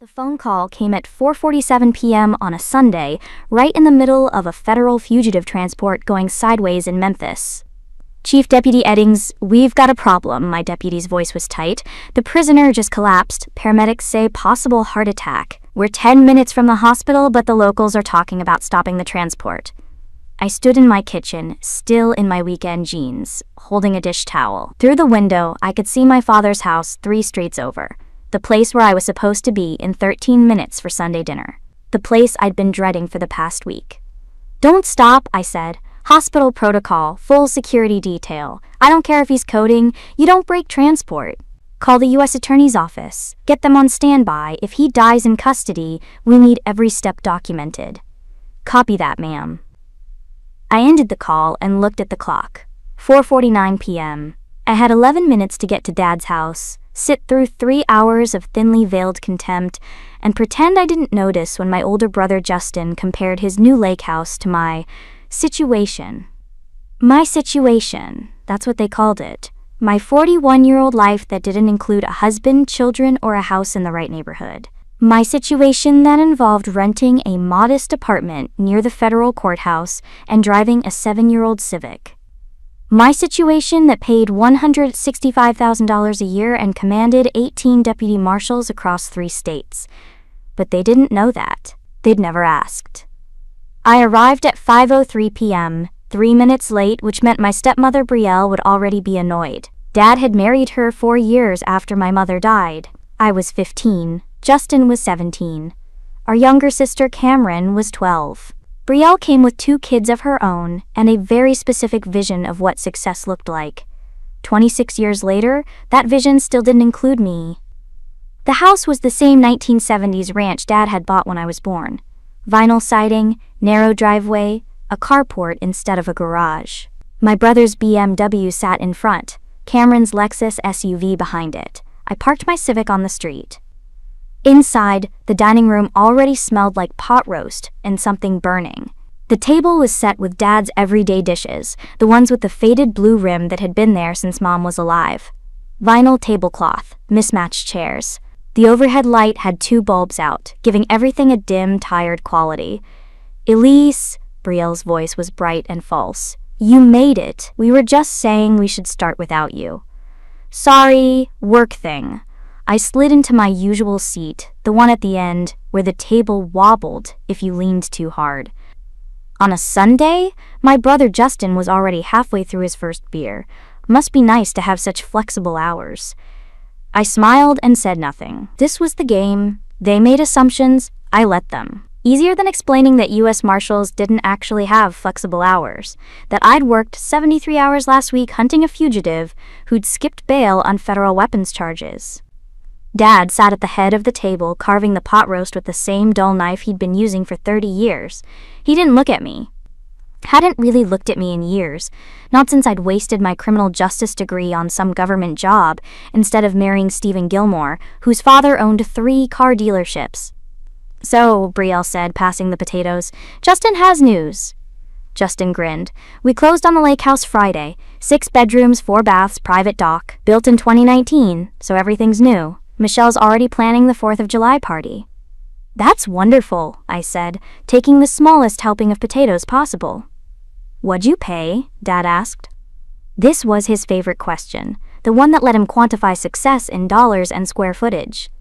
The phone call came at 4:47 p.m. on a Sunday, right in the middle of a federal fugitive transport going sideways in Memphis. "Chief Deputy Eddings, we've got a problem." My deputy's voice was tight. "The prisoner just collapsed. Paramedics say possible heart attack. We're 10 minutes from the hospital, but the locals are talking about stopping the transport." I stood in my kitchen, still in my weekend jeans, holding a dish towel. Through the window, I could see my father's house 3 streets over. The place where I was supposed to be in 13 minutes for Sunday dinner. The place I'd been dreading for the past week. "Don't stop," I said. "Hospital protocol, full security detail. I don't care if he's coding, you don't break transport. Call the U.S. Attorney's Office. Get them on standby. If he dies in custody, we need every step documented." "Copy that, ma'am." I ended the call and looked at the clock. 4:49 p.m. I had 11 minutes to get to Dad's house, sit through 3 hours of thinly veiled contempt, and pretend I didn't notice when my older brother Justin compared his new lake house to my situation. My situation, that's what they called it. My 41-year-old life that didn't include a husband, children, or a house in the right neighborhood. My situation that involved renting a modest apartment near the federal courthouse and driving a 7-year-old Civic. My situation that paid $165,000 a year and commanded 18 deputy marshals across 3 states. But they didn't know that. They'd never asked. I arrived at 5:03 p.m., 3 minutes late, which meant my stepmother Brielle would already be annoyed. Dad had married her 4 years after my mother died. I was 15. Justin was 17. Our younger sister Cameron was 12. Brielle came with 2 kids of her own and a very specific vision of what success looked like. 26 years later, that vision still didn't include me. The house was the same 1970s ranch Dad had bought when I was born. Vinyl siding, narrow driveway, a carport instead of a garage. My brother's BMW sat in front, Cameron's Lexus SUV behind it. I parked my Civic on the street. Inside, the dining room already smelled like pot roast and something burning. The table was set with Dad's everyday dishes, the ones with the faded blue rim that had been there since Mom was alive. Vinyl tablecloth, mismatched chairs. The overhead light had 2 bulbs out, giving everything a dim, tired quality. "Elise," Brielle's voice was bright and false. "You made it. We were just saying we should start without you." "Sorry, work thing." I slid into my usual seat, the one at the end, where the table wobbled if you leaned too hard. On a Sunday, my brother Justin was already halfway through his first beer. Must be nice to have such flexible hours. I smiled and said nothing. This was the game. They made assumptions, I let them. Easier than explaining that U.S. Marshals didn't actually have flexible hours, that I'd worked 73 hours last week hunting a fugitive who'd skipped bail on federal weapons charges. Dad sat at the head of the table carving the pot roast with the same dull knife he'd been using for 30 years. He didn't look at me. Hadn't really looked at me in years, not since I'd wasted my criminal justice degree on some government job instead of marrying Stephen Gilmore, whose father owned 3 car dealerships. "So," Brielle said, passing the potatoes, "Justin has news." Justin grinned. "We closed on the lake house Friday. 6 bedrooms, 4 baths, private dock. Built in 2019, so everything's new. Michelle's already planning the 4th of July party." "That's wonderful," I said, taking the smallest helping of potatoes possible. "What'd you pay?" Dad asked. This was his favorite question, the one that let him quantify success in dollars and square footage.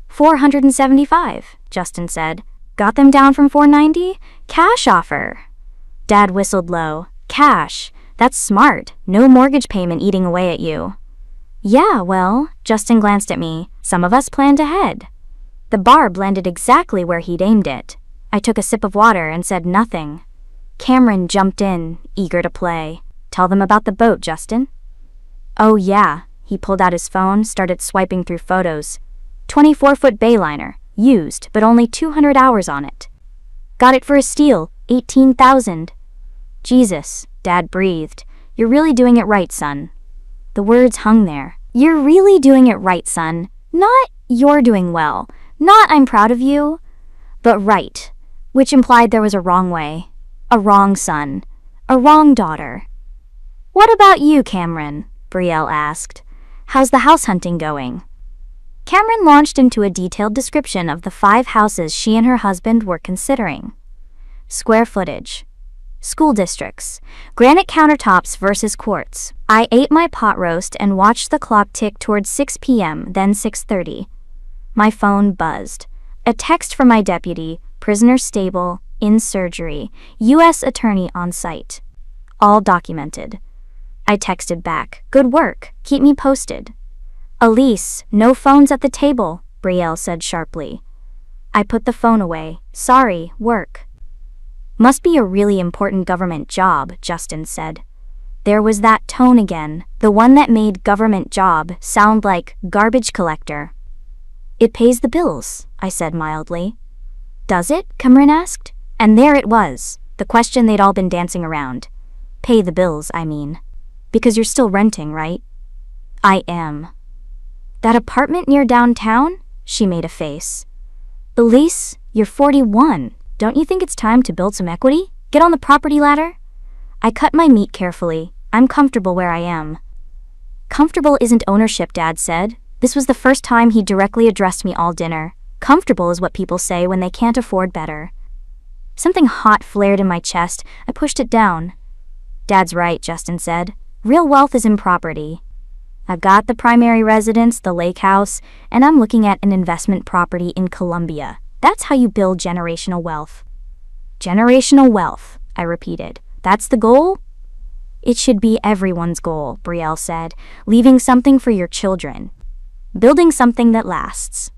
$475, Justin said. "Got them down from $490? Cash offer." Dad whistled low. "Cash. That's smart. No mortgage payment eating away at you." "Yeah, well," Justin glanced at me. "Some of us planned ahead." The barb landed exactly where he'd aimed it. I took a sip of water and said nothing. Cameron jumped in, eager to play. "Tell them about the boat, Justin." "Oh yeah." He pulled out his phone, started swiping through photos. 24-foot bayliner, used, but only 200 hours on it. "Got it for a steal, $18,000. "Jesus," Dad breathed. "You're really doing it right, son." The words hung there. "You're really doing it right, son. Not, you're doing well. Not, I'm proud of you. But right, which implied there was a wrong way. A wrong son. A wrong daughter." "What about you, Cameron?" Brielle asked. "How's the house hunting going?" Cameron launched into a detailed description of the 5 houses she and her husband were considering. Square footage. School districts. Granite countertops versus quartz. I ate my pot roast and watched the clock tick towards 6 p.m., then 6:30. My phone buzzed. A text from my deputy, prisoner stable, in surgery, U.S. attorney on site. All documented. I texted back, good work, keep me posted. Elise, no phones at the table, Brielle said sharply. I put the phone away. Sorry, work. Must be a really important government job, Justin said. There was that tone again, the one that made government job sound like garbage collector. It pays the bills, I said mildly. Does it? Cameron asked. And there it was, the question they'd all been dancing around. Pay the bills, I mean. Because you're still renting, right? I am. That apartment near downtown? She made a face. Elise, you're 41. Don't you think it's time to build some equity? Get on the property ladder? I cut my meat carefully. I'm comfortable where I am. Comfortable isn't ownership, Dad said. This was the first time he directly addressed me all dinner. Comfortable is what people say when they can't afford better. Something hot flared in my chest. I pushed it down. Dad's right, Justin said. Real wealth is in property. I've got the primary residence, the lake house, and I'm looking at an investment property in Colombia. That's how you build generational wealth. Generational wealth, I repeated. That's the goal? It should be everyone's goal, Brielle said. Leaving something for your children. Building something that lasts.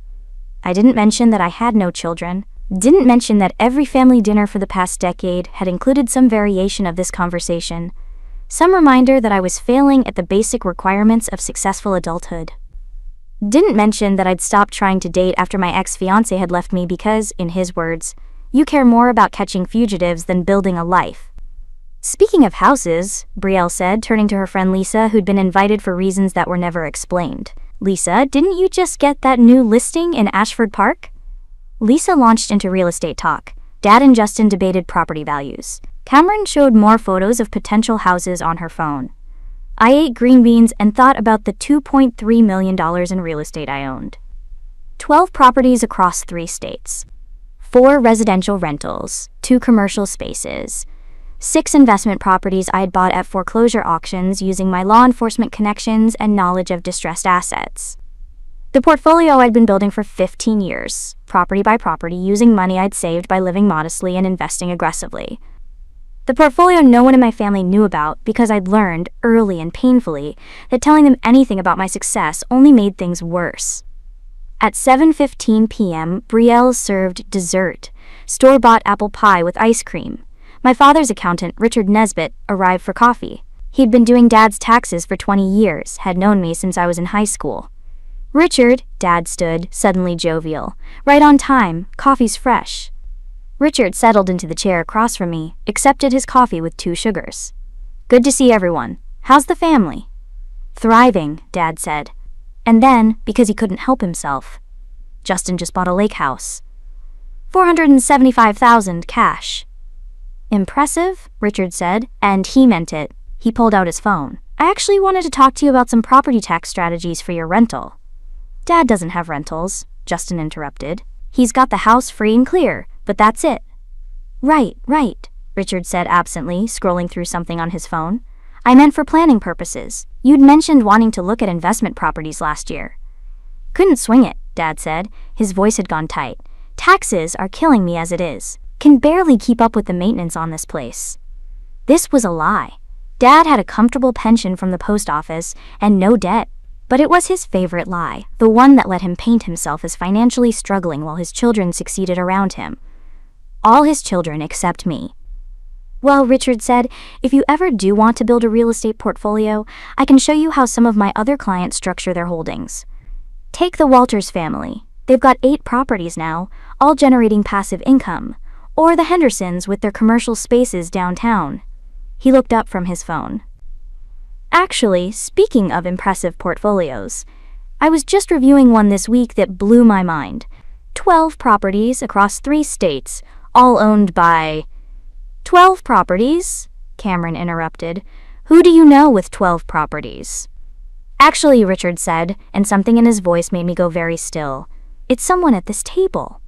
I didn't mention that I had no children. Didn't mention that every family dinner for the past decade had included some variation of this conversation. Some reminder that I was failing at the basic requirements of successful adulthood. Didn't mention that I'd stopped trying to date after my ex-fiancé had left me because, in his words, you care more about catching fugitives than building a life. Speaking of houses, Brielle said, turning to her friend Lisa, who'd been invited for reasons that were never explained. Lisa, didn't you just get that new listing in Ashford Park? Lisa launched into real estate talk. Dad and Justin debated property values. Cameron showed more photos of potential houses on her phone. I ate green beans and thought about the $2.3 million in real estate I owned. 12 properties across 3 states. 4 residential rentals, 2 commercial spaces. 6 investment properties I had bought at foreclosure auctions using my law enforcement connections and knowledge of distressed assets. The portfolio I'd been building for 15 years, property by property, using money I'd saved by living modestly and investing aggressively. The portfolio no one in my family knew about because I'd learned, early and painfully, that telling them anything about my success only made things worse. At 7:15 p.m., Brielle served dessert, store-bought apple pie with ice cream. My father's accountant, Richard Nesbitt, arrived for coffee. He'd been doing Dad's taxes for 20 years, had known me since I was in high school. Richard, Dad stood, suddenly jovial. Right on time, coffee's fresh. Richard settled into the chair across from me, accepted his coffee with 2 sugars. Good to see everyone. How's the family? Thriving, Dad said. And then, because he couldn't help himself, Justin just bought a lake house. $475,000 cash. Impressive, Richard said, and he meant it. He pulled out his phone. I actually wanted to talk to you about some property tax strategies for your rental. Dad doesn't have rentals, Justin interrupted. He's got the house free and clear, but that's it. Right, Richard said absently, scrolling through something on his phone. I meant for planning purposes. You'd mentioned wanting to look at investment properties last year. Couldn't swing it, Dad said. His voice had gone tight. Taxes are killing me as it is. Can barely keep up with the maintenance on this place. This was a lie. Dad had a comfortable pension from the post office and no debt. But it was his favorite lie, the one that let him paint himself as financially struggling while his children succeeded around him. All his children except me. Well, Richard said, if you ever do want to build a real estate portfolio, I can show you how some of my other clients structure their holdings. Take the Walters family. They've got 8 properties now, all generating passive income. Or the Hendersons with their commercial spaces downtown. He looked up from his phone. Actually, speaking of impressive portfolios, I was just reviewing one this week that blew my mind. 12 properties across 3 states, all owned by... 12 properties? Cameron interrupted. Who do you know with 12 properties? Actually, Richard said, and something in his voice made me go very still. It's someone at this table.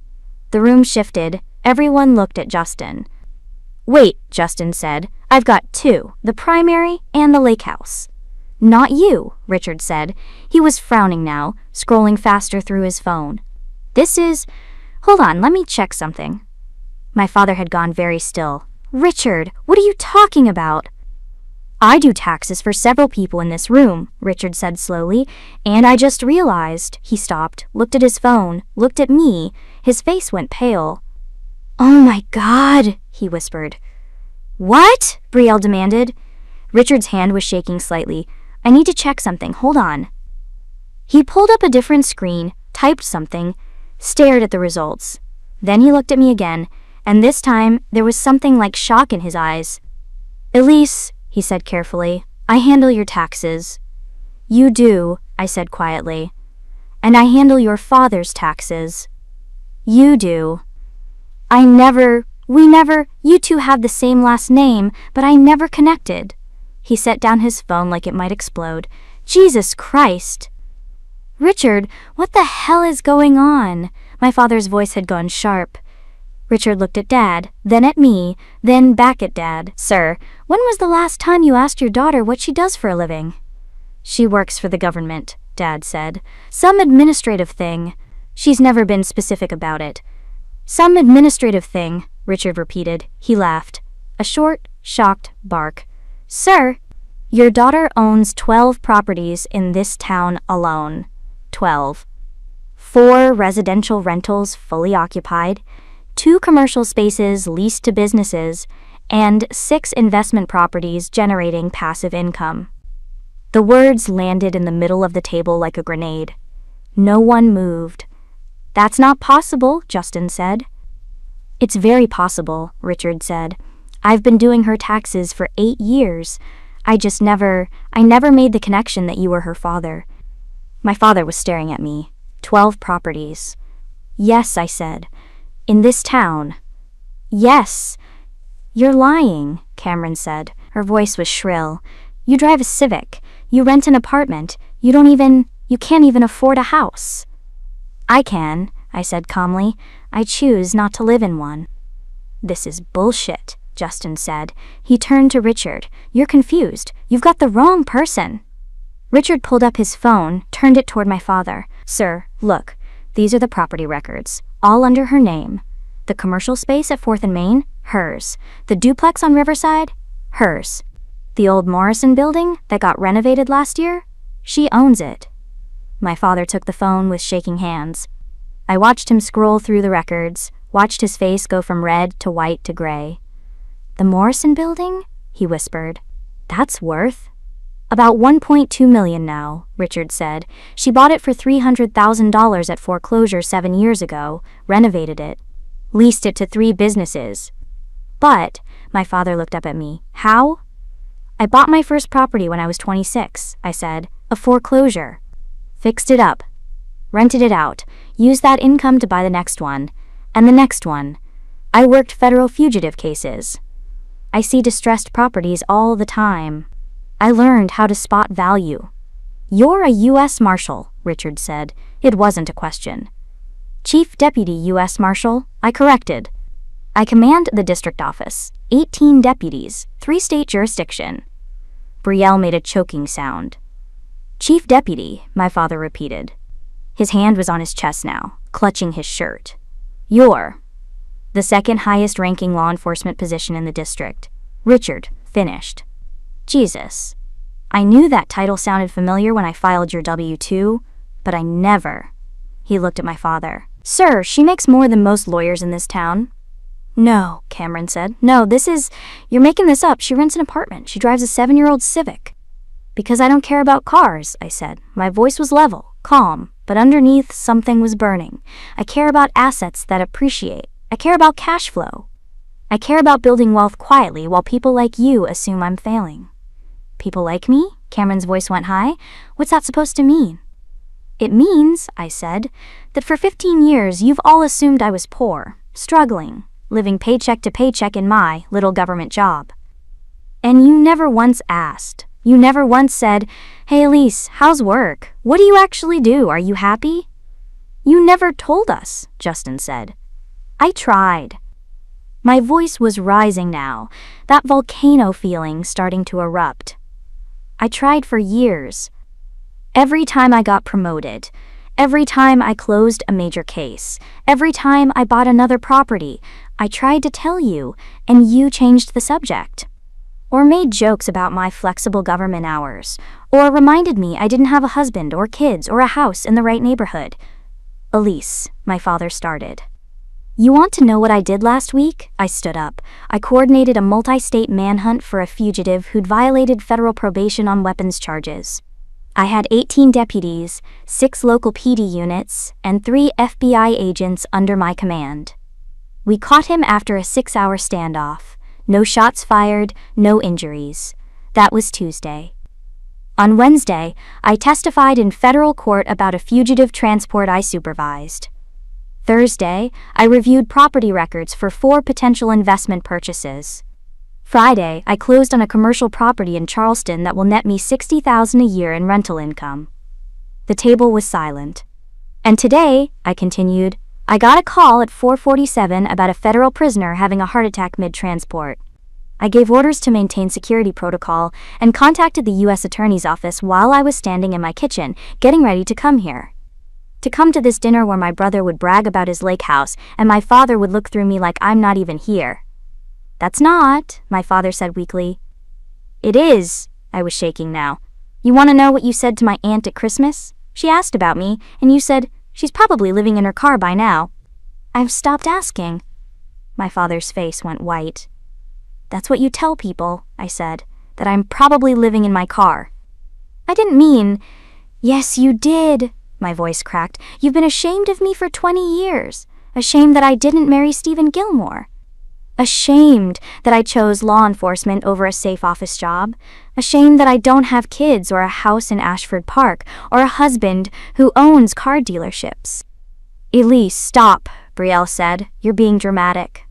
The room shifted. Everyone looked at Justin. Wait, Justin said. I've got two, the primary and the lake house. Not you, Richard said. He was frowning now, scrolling faster through his phone. Hold on, let me check something. My father had gone very still. Richard, what are you talking about? I do taxes for several people in this room, Richard said slowly, and I just realized. He stopped, looked at his phone, looked at me. His face went pale. Oh my God, he whispered. What? Brielle demanded. Richard's hand was shaking slightly. I need to check something, hold on. He pulled up a different screen, typed something, stared at the results. Then he looked at me again, and this time there was something like shock in his eyes. Elise, he said carefully, I handle your taxes. You do, I said quietly. And I handle your father's taxes. You do. You two have the same last name, but I never connected. He set down his phone like it might explode. Jesus Christ. Richard, what the hell is going on? My father's voice had gone sharp. Richard looked at Dad, then at me, then back at Dad. Sir, when was the last time you asked your daughter what she does for a living? She works for the government, Dad said. Some administrative thing. She's never been specific about it. Some administrative thing, Richard repeated. He laughed. A short, shocked bark. Sir, your daughter owns 12 properties in this town alone. 12. 4 residential rentals fully occupied, 2 commercial spaces leased to businesses, and 6 investment properties generating passive income. The words landed in the middle of the table like a grenade. No one moved. That's not possible, Justin said. It's very possible, Richard said. I've been doing her taxes for 8 years. I never made the connection that you were her father. My father was staring at me. 12 properties. Yes, I said. In this town. Yes. You're lying, Cameron said. Her voice was shrill. You drive a Civic. You rent an apartment. You can't even afford a house. I can, I said calmly. I choose not to live in one. This is bullshit, Justin said. He turned to Richard. You're confused. You've got the wrong person. Richard pulled up his phone, turned it toward my father. Sir, look, these are the property records, all under her name. The commercial space at 4th and Main, hers. The duplex on Riverside, hers. The old Morrison building that got renovated last year, she owns it. My father took the phone with shaking hands. I watched him scroll through the records, watched his face go from red to white to gray. The Morrison building? He whispered. That's worth about $1.2 million now, Richard said. She bought it for $300,000 at foreclosure 7 years ago, renovated it, leased it to 3 businesses. But, my father looked up at me. How? I bought my first property when I was 26, I said. A foreclosure. Fixed it up. Rented it out. Used that income to buy the next one. And the next one. I worked federal fugitive cases. I see distressed properties all the time. I learned how to spot value. You're a U.S. Marshal, Richard said. It wasn't a question. Chief Deputy U.S. Marshal, I corrected. I command the district office. 18 deputies, 3-state jurisdiction. Brielle made a choking sound. Chief Deputy, my father repeated. His hand was on his chest now, clutching his shirt. You're the second highest ranking law enforcement position in the district. Richard finished. Jesus. I knew that title sounded familiar when I filed your W-2, but I never. He looked at my father. Sir, she makes more than most lawyers in this town. No, Cameron said. No, you're making this up. She rents an apartment. She drives a 7-year-old Civic. Because I don't care about cars, I said. My voice was level, calm, but underneath something was burning. I care about assets that appreciate. I care about cash flow. I care about building wealth quietly while people like you assume I'm failing. People like me? Cameron's voice went high. What's that supposed to mean? It means, I said, that for 15 years you've all assumed I was poor, struggling, living paycheck to paycheck in my little government job. And you never once asked, You never once said, "Hey Elise, how's work? What do you actually do? Are you happy?" You never told us, Justin said. I tried. My voice was rising now, that volcano feeling starting to erupt. I tried for years. Every time I got promoted, every time I closed a major case, every time I bought another property, I tried to tell you, and you changed the subject. Or made jokes about my flexible government hours, or reminded me I didn't have a husband or kids or a house in the right neighborhood. Elise, my father started. You want to know what I did last week? I stood up. I coordinated a multi-state manhunt for a fugitive who'd violated federal probation on weapons charges. I had 18 deputies, 6 local PD units, and 3 FBI agents under my command. We caught him after a 6-hour standoff. No shots fired, no injuries. That was Tuesday. On Wednesday, I testified in federal court about a fugitive transport I supervised. Thursday, I reviewed property records for 4 potential investment purchases. Friday, I closed on a commercial property in Charleston that will net me $60,000 a year in rental income. The table was silent. And today, I continued, I got a call at 4:47 about a federal prisoner having a heart attack mid-transport. I gave orders to maintain security protocol and contacted the U.S. Attorney's Office while I was standing in my kitchen, getting ready to come here. To come to this dinner where my brother would brag about his lake house and my father would look through me like I'm not even here. That's not, my father said weakly. It is, I was shaking now. You want to know what you said to my aunt at Christmas? She asked about me, and you said, she's probably living in her car by now. I've stopped asking. My father's face went white. That's what you tell people, I said, that I'm probably living in my car. I didn't mean, yes, you did. My voice cracked. You've been ashamed of me for 20 years. Ashamed that I didn't marry Stephen Gilmore. Ashamed that I chose law enforcement over a safe office job. Ashamed that I don't have kids or a house in Ashford Park or a husband who owns car dealerships. Elise, stop, Brielle said. You're being dramatic.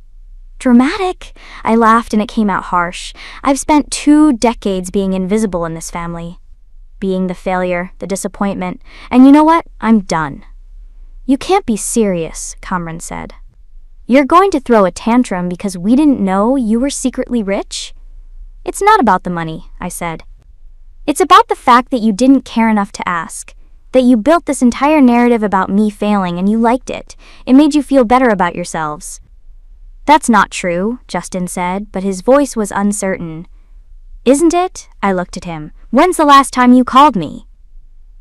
Dramatic? I laughed and it came out harsh. I've spent 2 decades being invisible in this family. Being the failure, the disappointment, and you know what? I'm done. You can't be serious, Cameron said. You're going to throw a tantrum because we didn't know you were secretly rich? It's not about the money, I said. It's about the fact that you didn't care enough to ask. That you built this entire narrative about me failing and you liked it. It made you feel better about yourselves. That's not true, Justin said, but his voice was uncertain. Isn't it? I looked at him. When's the last time you called me?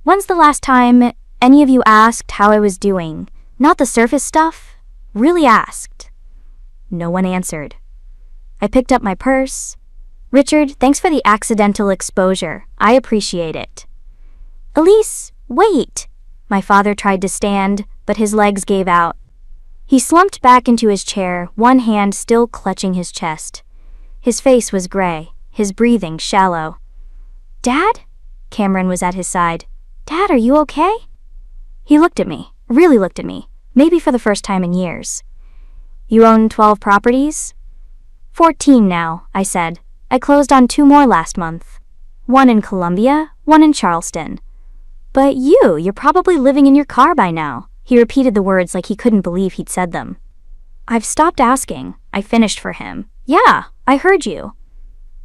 When's the last time any of you asked how I was doing? Not the surface stuff? Really asked. No one answered. I picked up my purse. Richard, thanks for the accidental exposure. I appreciate it. Elise, wait. My father tried to stand, but his legs gave out. He slumped back into his chair, one hand still clutching his chest. His face was gray, his breathing shallow. Dad? Cameron was at his side. Dad, are you okay? He looked at me, really looked at me, maybe for the first time in years. You own 12 properties? 14 now, I said. I closed on 2 more last month. 1 in Columbia, 1 in Charleston. But you're probably living in your car by now. He repeated the words like he couldn't believe he'd said them. I've stopped asking. I finished for him. Yeah, I heard you.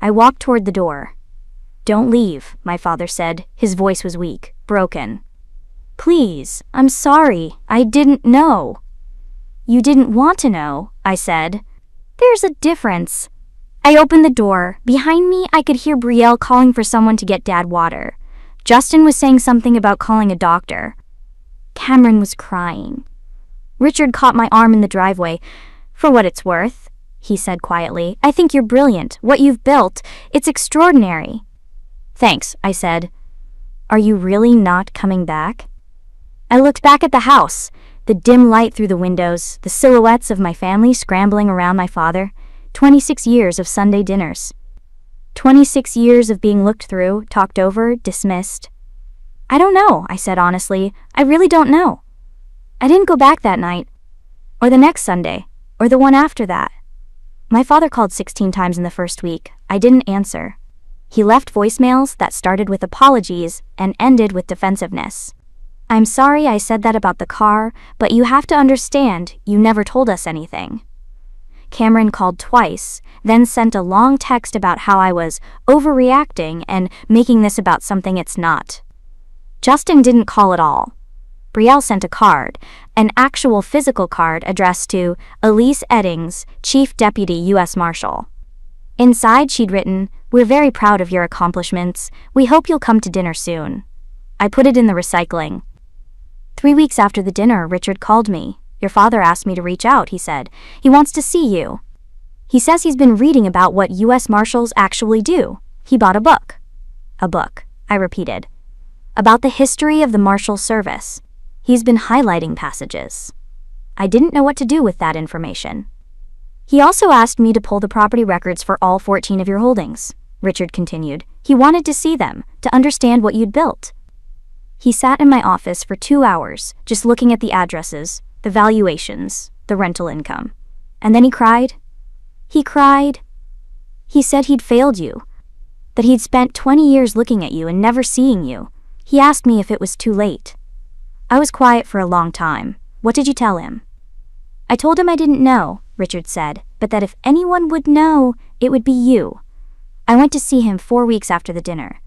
I walked toward the door. Don't leave, my father said. His voice was weak, broken. Please, I'm sorry. I didn't know. You didn't want to know, I said. There's a difference. I opened the door. Behind me, I could hear Brielle calling for someone to get Dad water. Justin was saying something about calling a doctor. Cameron was crying. Richard caught my arm in the driveway. For what it's worth, he said quietly, I think you're brilliant. What you've built, it's extraordinary. Thanks, I said. Are you really not coming back? I looked back at the house, the dim light through the windows, the silhouettes of my family scrambling around my father. 26 years of Sunday dinners. 26 years of being looked through, talked over, dismissed. I don't know, I said honestly. I really don't know. I didn't go back that night, or the next Sunday, or the one after that. My father called 16 times in the first week. I didn't answer. He left voicemails that started with apologies and ended with defensiveness. "I'm sorry I said that about the car, but you have to understand, you never told us anything." Cameron called twice, then sent a long text about how I was overreacting and making this about something it's not. Justin didn't call at all. Brielle sent a card, an actual physical card addressed to Elise Eddings, Chief Deputy U.S. Marshal. Inside she'd written, "We're very proud of your accomplishments. We hope you'll come to dinner soon." I put it in the recycling. 3 weeks after the dinner, Richard called me. "Your father asked me to reach out," he said. "He wants to see you. He says he's been reading about what U.S. Marshals actually do. He bought a book." "A book," I repeated. "About the history of the Marshal Service. He's been highlighting passages." I didn't know what to do with that information. "He also asked me to pull the property records for all 14 of your holdings," Richard continued. "He wanted to see them, to understand what you'd built." He sat in my office for 2 hours, just looking at the addresses, the valuations, the rental income. And then he cried. He cried. He said he'd failed you, that he'd spent 20 years looking at you and never seeing you. He asked me if it was too late. I was quiet for a long time. "What did you tell him?" "I told him I didn't know," Richard said, "but that if anyone would know, it would be you." I went to see him 4 weeks after the dinner.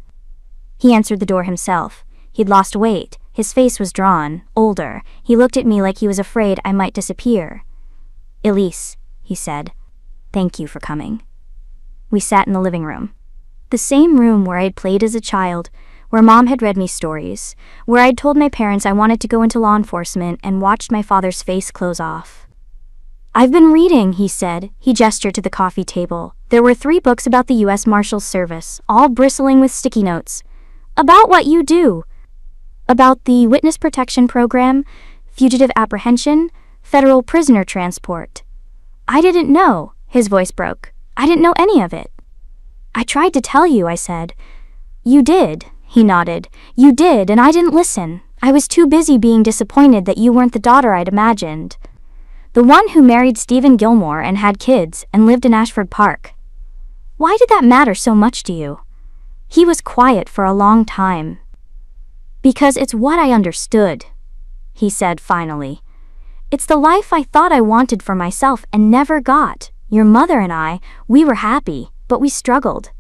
He answered the door himself. He'd lost weight. His face was drawn, older. He looked at me like he was afraid I might disappear. "Elise," he said, "thank you for coming." We sat in the living room. The same room where I'd played as a child, where Mom had read me stories, where I'd told my parents I wanted to go into law enforcement and watched my father's face close off. "I've been reading," he said. He gestured to the coffee table. There were 3 books about the U.S. Marshals Service, all bristling with sticky notes. "About what you do. About the Witness Protection Program, fugitive apprehension, federal prisoner transport." "I didn't know," his voice broke. "I didn't know any of it." "I tried to tell you," I said. "You did," he nodded. "You did, and I didn't listen. I was too busy being disappointed that you weren't the daughter I'd imagined. The one who married Stephen Gilmore and had kids and lived in Ashford Park. Why did that matter so much to you?" He was quiet for a long time. "Because it's what I understood," he said finally. "It's the life I thought I wanted for myself and never got. Your mother and I, we were happy, but we struggled.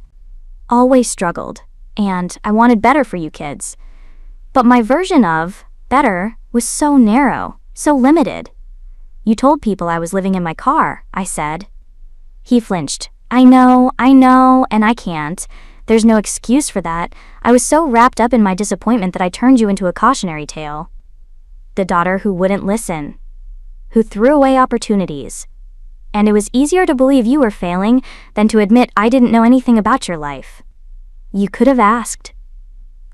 Always struggled. And I wanted better for you kids. But my version of better was so narrow, so limited. You told people I was living in my car," I said. He flinched. I know, and I can't. There's no excuse for that. I was so wrapped up in my disappointment that I turned you into a cautionary tale. The daughter who wouldn't listen, who threw away opportunities. And it was easier to believe you were failing than to admit I didn't know anything about your life. You could have asked.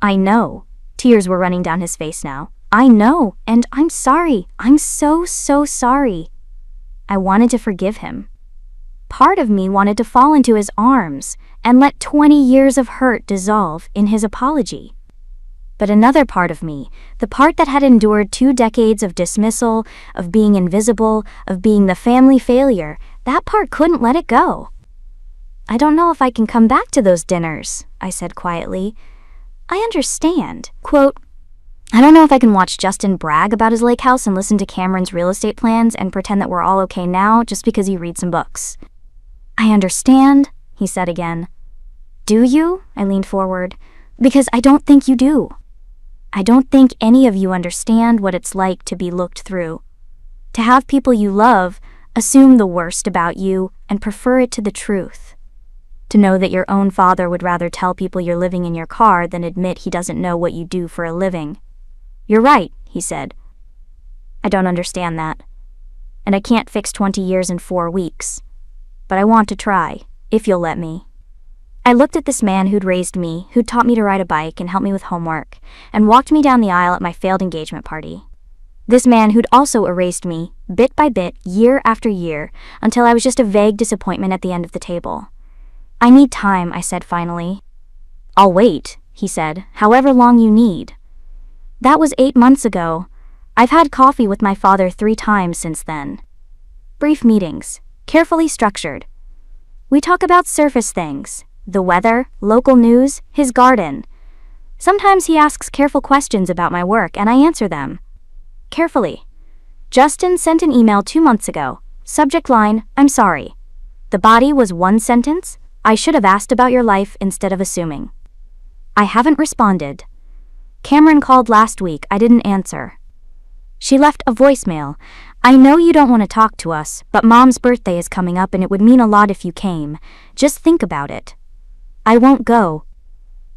I know. Tears were running down his face now. I know, and I'm sorry. I'm so sorry. I wanted to forgive him. Part of me wanted to fall into his arms and let 20 years of hurt dissolve in his apology. But another part of me, the part that had endured 2 decades of dismissal, of being invisible, of being the family failure, that part couldn't let it go. "I don't know if I can come back to those dinners," I said quietly. "I understand." Quote, "I don't know if I can watch Justin brag about his lake house and listen to Cameron's real estate plans and pretend that we're all okay now just because he reads some books." "I understand," he said again. "Do you?" I leaned forward. "Because I don't think you do. I don't think any of you understand what it's like to be looked through. To have people you love assume the worst about you and prefer it to the truth. To know that your own father would rather tell people you're living in your car than admit he doesn't know what you do for a living." "You're right," he said. "I don't understand that. And I can't fix 20 years in 4 weeks. But I want to try, if you'll let me." I looked at this man who'd raised me, who'd taught me to ride a bike and helped me with homework, and walked me down the aisle at my failed engagement party. This man who'd also erased me, bit by bit, year after year, until I was just a vague disappointment at the end of the table. "I need time," I said finally. "I'll wait," he said, "however long you need." That was 8 months ago. I've had coffee with my father 3 times since then. Brief meetings, carefully structured. We talk about surface things, the weather, local news, his garden. Sometimes he asks careful questions about my work and I answer them carefully. Justin sent an email 2 months ago. Subject line, I'm sorry. The body was one sentence. I should have asked about your life instead of assuming. I haven't responded. Cameron called last week. I didn't answer. She left a voicemail. I know you don't want to talk to us, but Mom's birthday is coming up and it would mean a lot if you came. Just think about it. I won't go.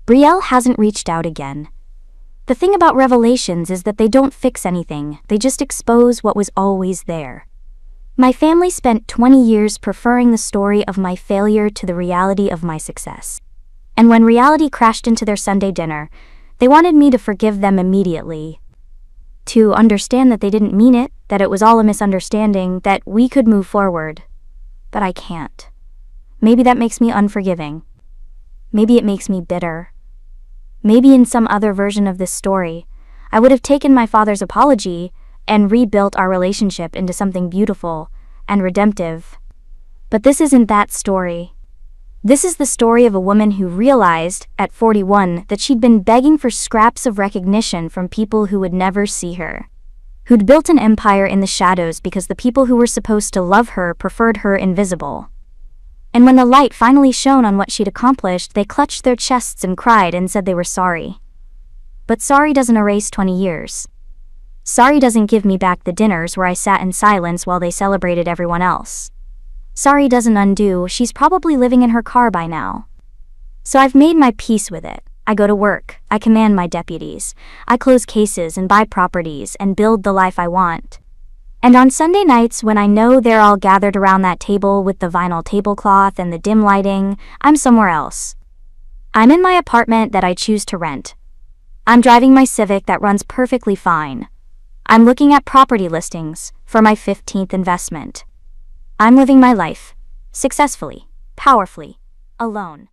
Brielle hasn't reached out again. The thing about revelations is that they don't fix anything, they just expose what was always there. My family spent 20 years preferring the story of my failure to the reality of my success. And when reality crashed into their Sunday dinner, they wanted me to forgive them immediately. To understand that they didn't mean it, that it was all a misunderstanding, that we could move forward. But I can't. Maybe that makes me unforgiving. Maybe it makes me bitter. Maybe in some other version of this story, I would have taken my father's apology and rebuilt our relationship into something beautiful and redemptive. But this isn't that story. This is the story of a woman who realized, at 41, that she'd been begging for scraps of recognition from people who would never see her. Who'd built an empire in the shadows because the people who were supposed to love her preferred her invisible. And when the light finally shone on what she'd accomplished, they clutched their chests and cried and said they were sorry. But sorry doesn't erase 20 years. Sorry doesn't give me back the dinners where I sat in silence while they celebrated everyone else. Sorry doesn't undo, she's probably living in her car by now. So I've made my peace with it. I go to work, I command my deputies, I close cases and buy properties and build the life I want. And on Sunday nights when I know they're all gathered around that table with the vinyl tablecloth and the dim lighting, I'm somewhere else. I'm in my apartment that I choose to rent. I'm driving my Civic that runs perfectly fine. I'm looking at property listings for my 15th investment. I'm living my life, successfully, powerfully, alone.